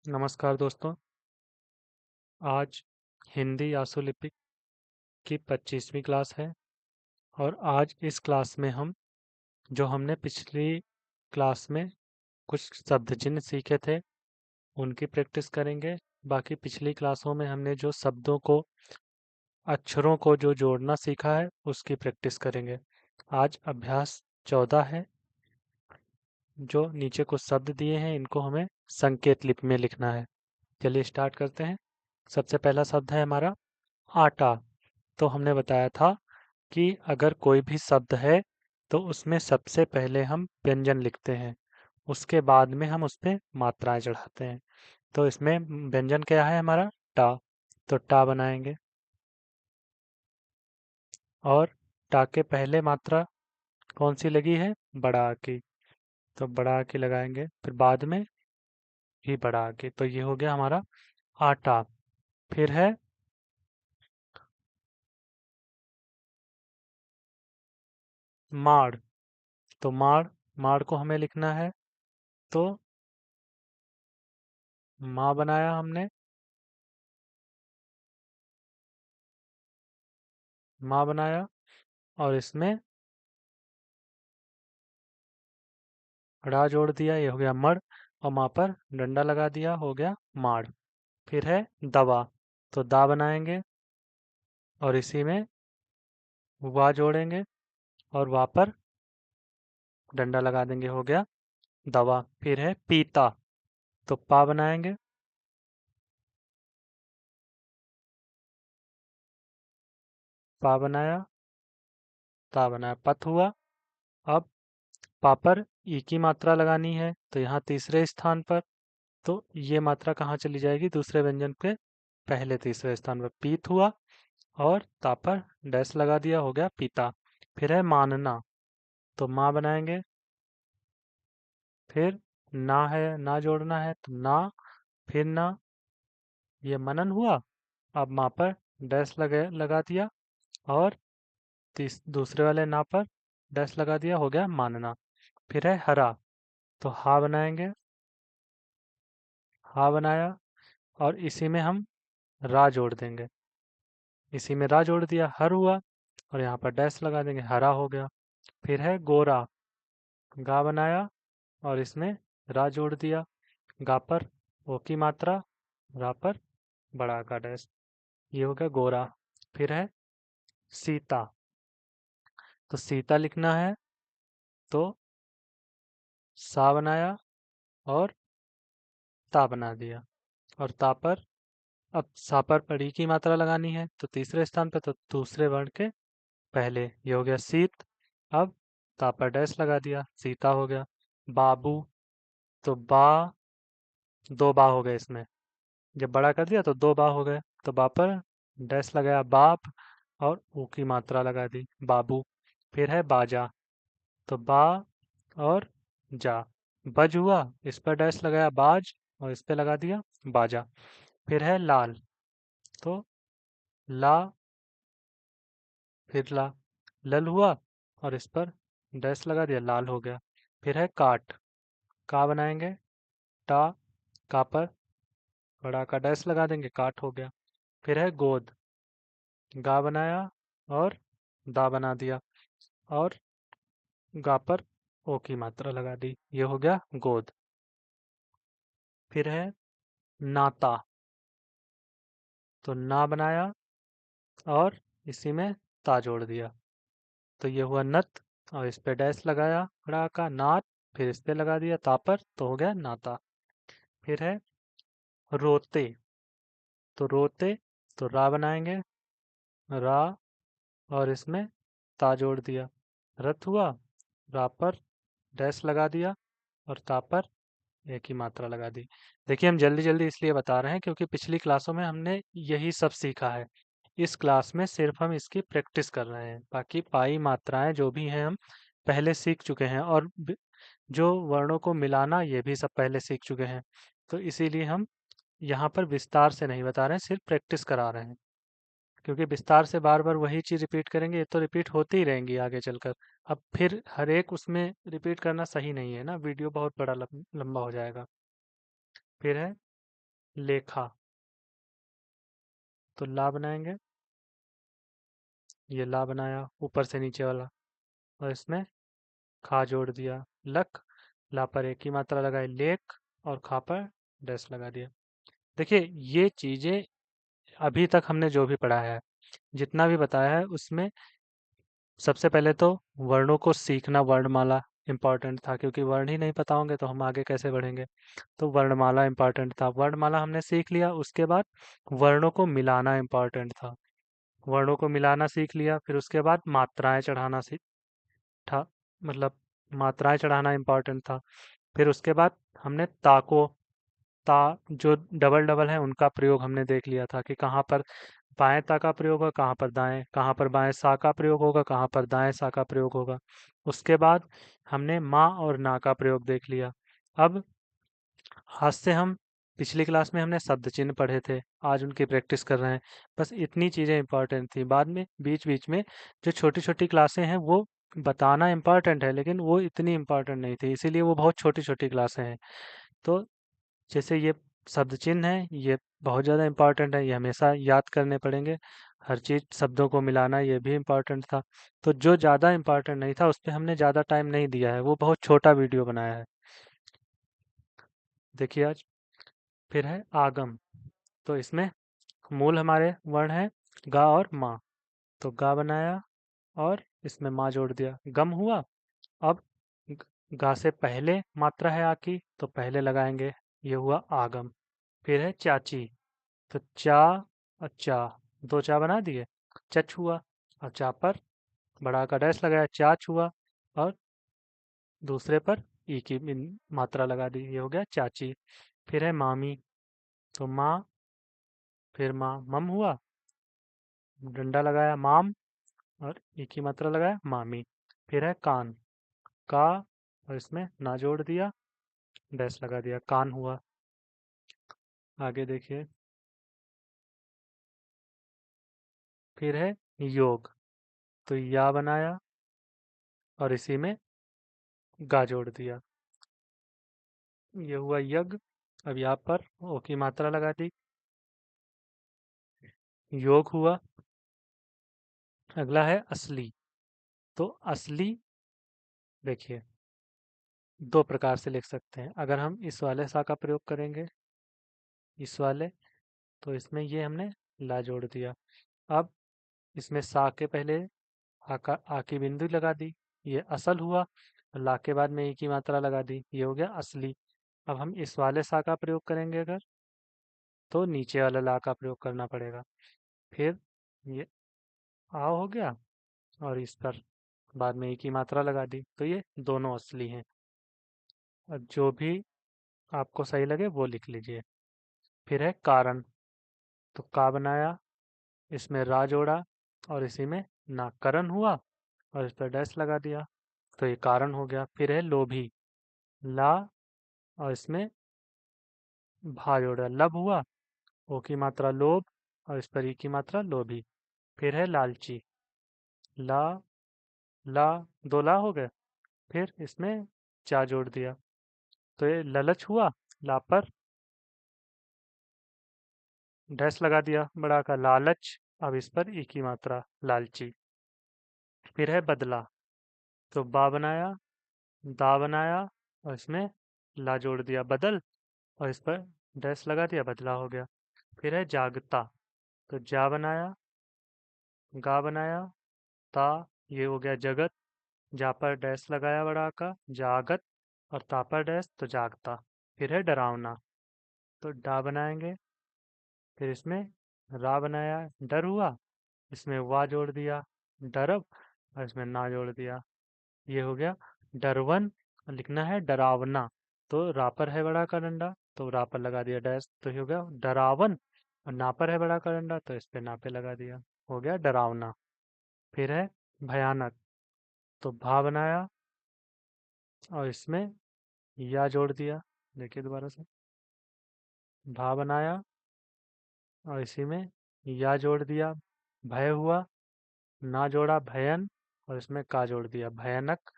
नमस्कार दोस्तों। आज हिंदी आशुलिपि की 25वीं क्लास है और आज इस क्लास में हम जो हमने पिछली क्लास में कुछ शब्द चिन्ह सीखे थे उनकी प्रैक्टिस करेंगे। बाकी पिछली क्लासों में हमने जो शब्दों को अक्षरों को जो जोड़ना सीखा है उसकी प्रैक्टिस करेंगे। आज अभ्यास 14 है। जो नीचे कुछ शब्द दिए हैं इनको हमें संकेत लिपि में लिखना है। चलिए स्टार्ट करते हैं। सबसे पहला शब्द है हमारा आटा। तो हमने बताया था कि अगर कोई भी शब्द है तो उसमें सबसे पहले हम व्यंजन लिखते हैं, उसके बाद में हम उस पे मात्राएं चढ़ाते हैं। तो इसमें व्यंजन क्या है हमारा टा, तो टा बनाएंगे और टा के पहले मात्रा कौन सी लगी है, बड़ा आ की, तो बड़ा आ की लगाएंगे, फिर बाद में भी बड़ा आ की, तो ये हो गया हमारा आटा। फिर है माड़। तो माड़, माड़ को हमें लिखना है, तो माँ बनाया हमने, माँ बनाया और इसमें ड़ा जोड़ दिया, ये हो गया मड़, और माँ पर डंडा लगा दिया, हो गया माड़। फिर है दवा, तो दा बनाएंगे और इसी में वा जोड़ेंगे और वा पर डंडा लगा देंगे, हो गया दवा। फिर है पीता, तो पा बनाएंगे, पा बनाया, ता बनाया, पथ हुआ। अब पा पर ई की मात्रा लगानी है, तो यहाँ तीसरे स्थान पर, तो ये मात्रा कहाँ चली जाएगी, दूसरे व्यंजन के पहले तीसरे स्थान पर, पीत हुआ और ता पर डैश लगा दिया, हो गया पीता। फिर है मानना, तो माँ बनाएंगे, फिर ना है, ना जोड़ना है, तो ना, फिर ना, ये मनन हुआ। अब माँ पर डैश लगा दिया और दूसरे वाले ना पर डैश लगा दिया, हो गया मानना। फिर है हरा, तो हा बनाएंगे, हा बनाया और इसी में हम रा जोड़ देंगे, इसी में रा जोड़ दिया, हर हुआ और यहाँ पर डैश लगा देंगे, हरा हो गया। फिर है गोरा, गा बनाया और इसमें रा जोड़ दिया, गा पर ओ की मात्रा, रा पर बड़ा का डैश, ये हो गया गोरा। फिर है सीता, तो सीता लिखना है, तो सा बनाया और ता बना दिया और ता पर, अब सा पर पड़ी की मात्रा लगानी है, तो तीसरे स्थान पर, तो दूसरे वर्ण के पहले, ये हो गया सीत। अब ता पर डैश लगा दिया, सीता हो गया। बाबू, तो बा, दो बा हो गए इसमें, जब बड़ा कर दिया तो दो बा हो गए, तो बा पर डैश लगाया, बाप, और ऊ की मात्रा लगा दी, बाबू। फिर है बाजा, तो बा और जा, बज हुआ, इस पर डैश लगाया बाज और इस पे लगा दिया बाजा। फिर है लाल, तो ला, फिर ला, लल हुआ और इस पर डैश लगा दिया, लाल हो गया। फिर है काट, का बनाएंगे, टा, का पर बड़ा का डैश लगा देंगे, काट हो गया। फिर है गोद, गा बनाया और दा बना दिया और गा पर ओ की मात्रा लगा दी, ये हो गया गोद। फिर है नाता, तो ना बनाया और इसी में ता जोड़ दिया, तो ये हुआ नत और इस पे डैश लगाया, खड़ा का नात, फिर इस पे लगा दिया ता पर, तो हो गया नाता। फिर है रोते, तो रोते, तो रा बनाएंगे, रा और इसमें ता जोड़ दिया, रथ हुआ, रा पर डैश लगा दिया और ता पर एक ही मात्रा लगा दी। देखिए हम जल्दी जल्दी इसलिए बता रहे हैं क्योंकि पिछली क्लासों में हमने यही सब सीखा है। इस क्लास में सिर्फ हम इसकी प्रैक्टिस कर रहे हैं, बाकी पाई मात्राएं जो भी हैं हम पहले सीख चुके हैं और जो वर्णों को मिलाना ये भी सब पहले सीख चुके हैं। तो इसीलिए हम यहाँ पर विस्तार से नहीं बता रहे हैं, सिर्फ प्रैक्टिस करा रहे हैं, क्योंकि विस्तार से बार बार वही चीज़ रिपीट करेंगे ये तो रिपीट होती ही रहेंगी आगे चलकर। अब फिर हर एक उसमें रिपीट करना सही नहीं है ना, वीडियो बहुत बड़ा लंबा हो जाएगा। फिर है लेखा। तो ला बनाएंगे, ये ला बनाया ऊपर से नीचे वाला, और इसमें खा जोड़ दिया। लक, ला पर एक ही मात्रा लगाई लेख, और खा पर डैश लगा दिया। देखिए ये चीजें अभी तक हमने जो भी पढ़ा है, जितना भी बताया है, उसमें सबसे पहले तो वर्णों को सीखना, वर्णमाला इम्पॉर्टेंट था, क्योंकि वर्ण ही नहीं पता होंगे तो हम आगे कैसे बढ़ेंगे। तो वर्णमाला इम्पॉर्टेंट था, वर्णमाला हमने सीख लिया। उसके बाद वर्णों को मिलाना इम्पॉर्टेंट था, वर्णों को मिलाना सीख लिया। फिर उसके बाद मात्राएं चढ़ाना सीख था, मतलब मात्राएं चढ़ाना इम्पॉर्टेंट था। फिर उसके बाद हमने ता को, ता जो डबल डबल है उनका प्रयोग हमने देख लिया था कि कहाँ पर बाएं ता का प्रयोग होगा, कहाँ पर दाएं, कहाँ पर बाएं सा का प्रयोग होगा, कहाँ पर दाएं सा का प्रयोग होगा। उसके बाद हमने माँ और ना का प्रयोग देख लिया। अब आज से हम, पिछली क्लास में हमने शब्द चिन्ह पढ़े थे, आज उनकी प्रैक्टिस कर रहे हैं। बस इतनी चीज़ें इंपॉर्टेंट थी। बाद में बीच बीच में जो छोटी छोटी क्लासें हैं वो बताना इम्पॉर्टेंट है, लेकिन वो इतनी इम्पॉर्टेंट नहीं थी, इसीलिए वो बहुत छोटी छोटी क्लासें हैं। तो जैसे ये शब्द चिन्ह है, ये बहुत ज़्यादा इम्पॉर्टेंट है, ये हमेशा याद करने पड़ेंगे। हर चीज़ शब्दों को मिलाना ये भी इम्पॉर्टेंट था। तो जो ज़्यादा इम्पॉर्टेंट नहीं था उस पर हमने ज़्यादा टाइम नहीं दिया है, वो बहुत छोटा वीडियो बनाया है। देखिए आज फिर है आगम। तो इसमें मूल हमारे वर्ण है गा और माँ। तो गा बनाया और इसमें माँ जोड़ दिया, गम हुआ। अब ग- गा से पहले मात्रा है आ की, तो पहले लगाएंगे, ये हुआ आगम। फिर है चाची। तो चा और चा, दो चा बना दिए, चच हुआ। और चा पर बड़ा का डैश लगाया, चाच हुआ। और दूसरे पर ई की मात्रा लगा दी, ये हो गया चाची। फिर है मामी। तो माँ, फिर माँ, मम हुआ, डंडा लगाया माम, और ई की मात्रा लगाया मामी। फिर है कान, का, और इसमें ना जोड़ दिया, डैश लगा दिया, कान हुआ। आगे देखिए, फिर है योग। तो या बनाया और इसी में गा जोड़ दिया, ये हुआ यज्ञ। अब यहाँ पर ओ की मात्रा लगा दी, योग हुआ। अगला है असली। तो असली देखिए दो प्रकार से लिख सकते हैं। अगर हम इस वाले सा का प्रयोग करेंगे, इस वाले, तो इसमें ये हमने ला जोड़ दिया। अब इसमें सा के पहले आ की बिंदु लगा दी, ये असल हुआ। ला के बाद में ई की मात्रा लगा दी, ये हो गया असली। अब हम इस वाले सा का प्रयोग करेंगे अगर, तो नीचे वाला ला का प्रयोग करना पड़ेगा। फिर ये आ हो गया, और इस पर बाद में ई की मात्रा लगा दी, तो ये दोनों असली हैं। और जो भी आपको सही लगे वो लिख लीजिए। फिर है कारण। तो का बनाया, इसमें रा जोड़ा, और इसी में नाकरण हुआ, और इस पर डैश लगा दिया, तो ये कारण हो गया। फिर है लोभी। ला, और इसमें भा जोड़ा, लब हुआ। ओ की मात्रा लोभ, और इस पर ई की मात्रा लोभी। फिर है लालची। ला, ला, दो ला हो गए। फिर इसमें चा जोड़ दिया, तो ये ललच हुआ। ला पर डैश लगा दिया बड़ा का, लालच। अब इस पर ई की मात्रा, लालची। फिर है बदला। तो बा बनाया, दा बनाया, और इसमें ला जोड़ दिया, बदल। और इस पर डैश लगा दिया, बदला हो गया। फिर है जागता। तो जा बनाया, गा बनाया, ता, ये हो गया जगत। जा पर डैश लगाया बड़ा का, जागत। और ता पर डैश, तो जागता। फिर है डरावना। तो डा बनाएंगे, फिर इसमें रा बनाया, डर हुआ। इसमें वा जोड़ दिया, डरब। और इसमें ना जोड़ दिया, ये हो गया डरवन। लिखना है डरावना। तो रा पर है बड़ा का डंडा, तो रा पर लगा दिया डैश, तो ये हो गया डरावन। और ना पर है बड़ा का डंडा, तो इस पे ना पे लगा दिया, हो गया डरावना। फिर है भयानक। तो भा बनाया, और इसमें या जोड़ दिया, देखिए दोबारा से, भा बनाया और इसी में या जोड़ दिया, भय हुआ। ना जोड़ा, भयन। और इसमें का जोड़ दिया, भयानक।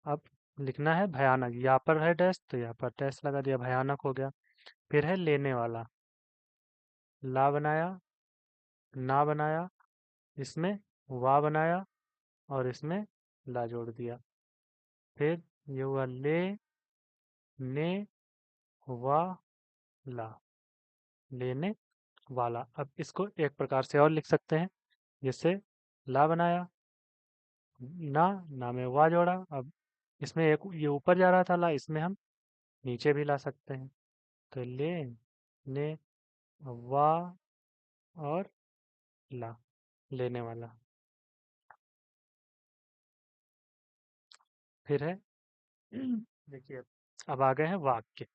अब लिखना है भयानक, यहाँ पर है डैश, तो यहाँ पर डैश लगा दिया, भयानक हो गया। फिर है लेने वाला। ला बनाया, ना बनाया, इसमें वा बनाया और इसमें ला जोड़ दिया। फिर ये हुआ ले, ने, वा, ला, लेने वाला। अब इसको एक प्रकार से और लिख सकते हैं, जैसे ला बनाया, ना, ना में वा जोड़ा। अब इसमें एक ये ऊपर जा रहा था ला, इसमें हम नीचे भी ला सकते हैं। तो ले, ने, वा और ला, लेने वाला। फिर है देखिए, अब आ गए हैं वाक्य।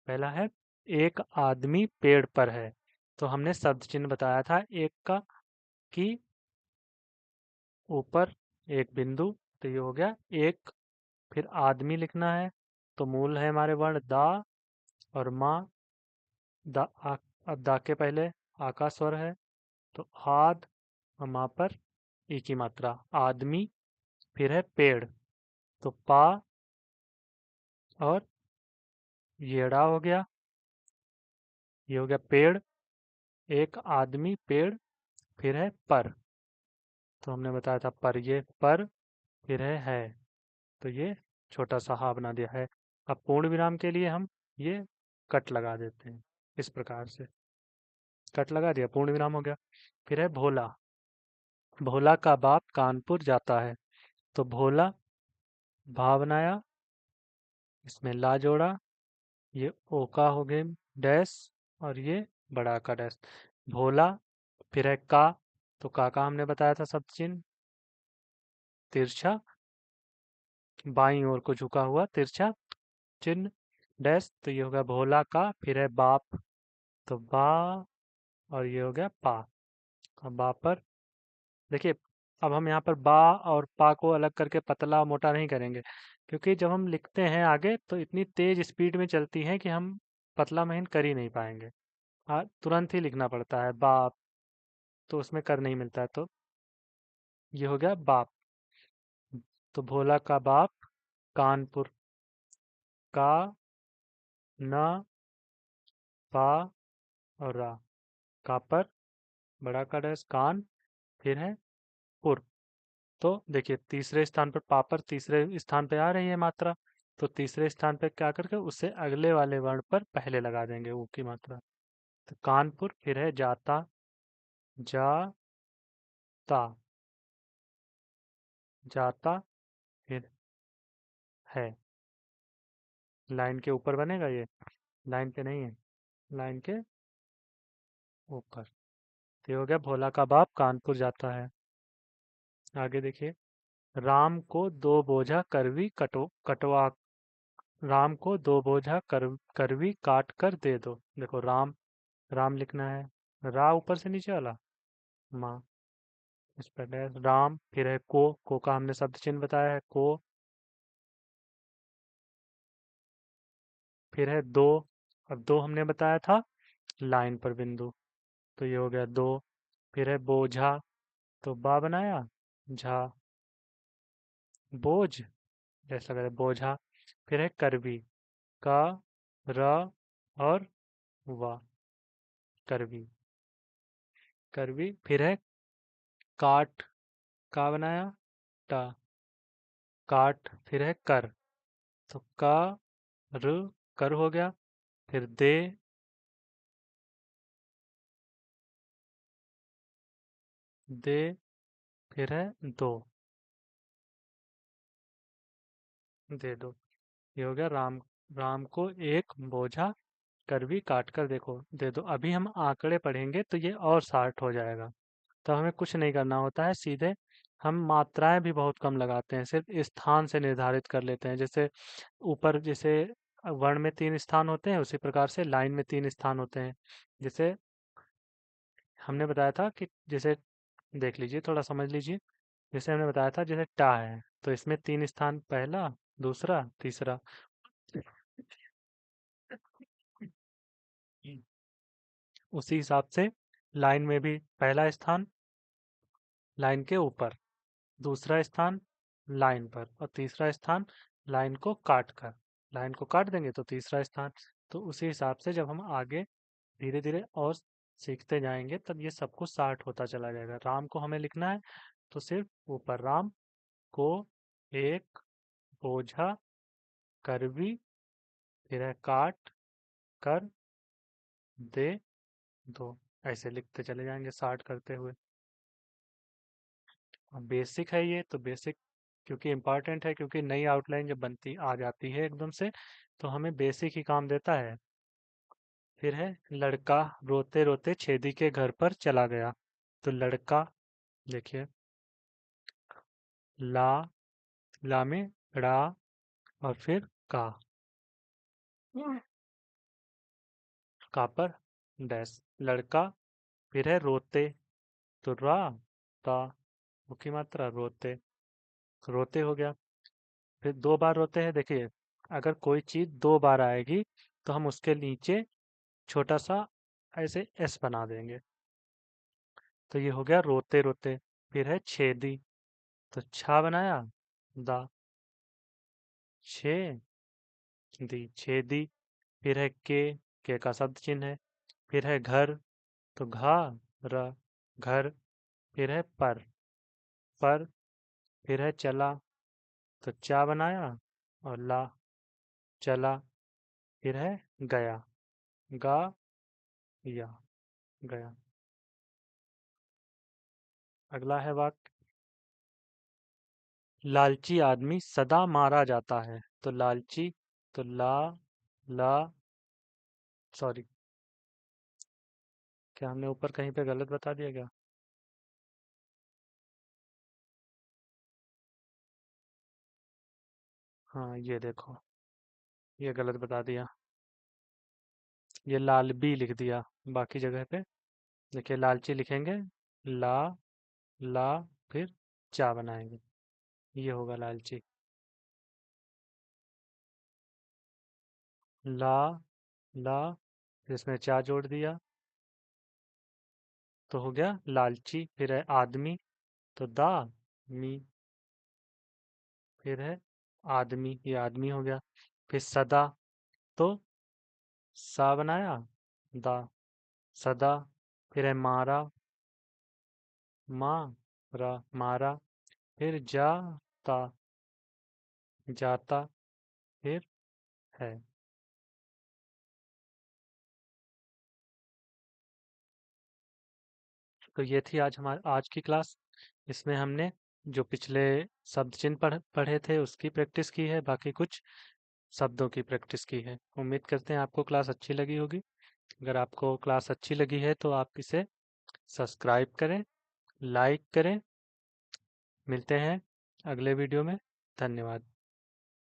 पहला है, एक आदमी पेड़ पर है। तो हमने शब्द चिन्ह बताया था एक का, कि ऊपर एक बिंदु, तो ये हो गया एक। फिर आदमी लिखना है, तो मूल है हमारे वर्ण दा और माँ। दा अब दा के पहले आ का स्वर है, तो आद और माँ पर ई की मात्रा। आदमी, फिर है पेड़, तो पा और येड़ा हो गया। ये हो गया पेड़, एक आदमी पेड़, फिर है पर। तो हमने बताया था पर, ये पर, फिर है। तो ये छोटा सा हा बना दिया है। अब पूर्ण विराम के लिए हम ये कट लगा देते हैं, इस प्रकार से कट लगा दिया, पूर्ण विराम हो गया। फिर है भोला। भोला का बाप कानपुर जाता है। तो भोला, भा बनाया, इसमें ला जोड़ा, ये ओका हो गए डैश, और ये बड़ा का डैश। भोला, फिर है का, तो का हमने बताया था शब्द चिन्ह तिरछा, बाईं ओर को झुका हुआ तिरछा चिन्ह डैश। तो ये हो गया भोला का, फिर है बाप, तो बा, और ये हो गया पा। अब बा पर देखिए, अब हम यहाँ पर बा और पा को अलग करके पतला मोटा नहीं करेंगे, क्योंकि जब हम लिखते हैं आगे तो इतनी तेज स्पीड में चलती है कि हम पतला महीन कर ही नहीं पाएंगे। तुरंत ही लिखना पड़ता है बाप, तो उसमें कर नहीं मिलता है। तो ये हो गया बाप। तो भोला का बाप कानपुर, का, न, पा और रा, का पर, बड़ा का डैश कान, फिर है पुर। तो देखिए तीसरे स्थान पर पा पर तीसरे स्थान पे आ रही है मात्रा, तो तीसरे स्थान पे क्या करके उससे अगले वाले वर्ण पर पहले लगा देंगे ऊ की मात्रा। तो कानपुर, फिर है जाता, जाता, जाता, फिर है। लाइन के ऊपर बनेगा ये, लाइन पे नहीं है, लाइन के ऊपर। तो ये हो गया भोला का बाप कानपुर जाता है। आगे देखिए, राम को दो बोझा करवी कटवा, राम को दो बोझा करवी काट कर दे दो। देखो राम, राम लिखना है, रा ऊपर से नीचे वाला, माँ, इस पर डैश राम, फिर है को का हमने शब्द चिन्ह बताया है को, फिर है दो। अब दो हमने बताया था लाइन पर बिंदु, तो ये हो गया दो। फिर है बोझा, तो बा बनाया, झा, बोझ, जैसा करे बोझा। फिर है करवी, का, र और वा, करवी, करवी। फिर है काट, का बनाया, टा, काट, फिर है कर, तो का, र, कर हो गया। फिर दे, दे, फिर है दो, दे दो। ये हो गया राम, राम को एक बोझा करवी काट कर देखो दे दो। अभी हम आंकड़े पढ़ेंगे तो ये और शार्ट हो जाएगा। तो हमें कुछ नहीं करना होता है, सीधे हम मात्राएं भी बहुत कम लगाते हैं, सिर्फ स्थान से निर्धारित कर लेते हैं। जैसे ऊपर जैसे वर्ण में तीन स्थान होते हैं, उसी प्रकार से लाइन में तीन स्थान होते हैं। जैसे हमने बताया था कि जैसे देख लीजिए, थोड़ा समझ लीजिए। जैसे हमने बताया था जैसे टा है, तो इसमें तीन स्थान, पहला, दूसरा, तीसरा। उसी हिसाब से लाइन में भी पहला स्थान लाइन के ऊपर, दूसरा स्थान लाइन पर, और तीसरा स्थान लाइन को काट कर, लाइन को काट देंगे तो तीसरा स्थान। तो उसी हिसाब से जब हम आगे धीरे धीरे और सीखते जाएंगे तब ये सब कुछ स्टार्ट होता चला जाएगा। राम को हमें लिखना है तो सिर्फ ऊपर राम को एक बोझा करवी, फिर है काट कर दे दो। ऐसे लिखते चले जाएंगे स्टार्ट करते हुए। बेसिक है ये तो बेसिक क्योंकि इम्पोर्टेंट है, क्योंकि नई आउटलाइन जब बनती आ जाती है एकदम से तो हमें बेसिक ही काम देता है। फिर है लड़का रोते रोते छेदी के घर पर चला गया। तो लड़का देखिए, ला, ला में ड़ा और फिर का, का पर डैश लड़का। फिर है रोते तो रा ता, मुख्य मात्रा रोते, रोते हो गया। फिर दो बार रोते हैं, देखिए अगर कोई चीज दो बार आएगी तो हम उसके नीचे छोटा सा ऐसे एस बना देंगे। तो ये हो गया रोते रोते। फिर है छेदी तो छा बनाया दा, छे दी छेदी। फिर है के का शब्द चिन्ह है। फिर है घर तो घा र घर। फिर है पर। फिर है चला तो चा बनाया और ला चला। फिर है गया, गा या गया। अगला है वाक्य, लालची आदमी सदा मारा जाता है। तो लालची तो ला सॉरी, क्या हमने ऊपर कहीं पे गलत बता दिया क्या? हाँ ये देखो, ये गलत बता दिया। ये लालबी लिख दिया बाकी जगह पे। देखिए लालची लिखेंगे ला, ला फिर चा बनाएंगे, ये होगा लालची। ला, ला फिर इसमें चा जोड़ दिया तो हो गया लालची। फिर है आदमी तो दा मी, फिर है आदमी, ये आदमी हो गया। फिर सदा तो सा बनाया दा, सदा। फिर है मारा, मारा मारा। फिर जाता, जाता। फिर है। तो ये थी आज हमारी आज की क्लास। इसमें हमने जो पिछले शब्द चिन्ह पढ़े थे उसकी प्रैक्टिस की है, बाकी कुछ शब्दों की प्रैक्टिस की है। उम्मीद करते हैं आपको क्लास अच्छी लगी होगी। अगर आपको क्लास अच्छी लगी है तो आप इसे सब्सक्राइब करें, लाइक करें। मिलते हैं अगले वीडियो में। धन्यवाद।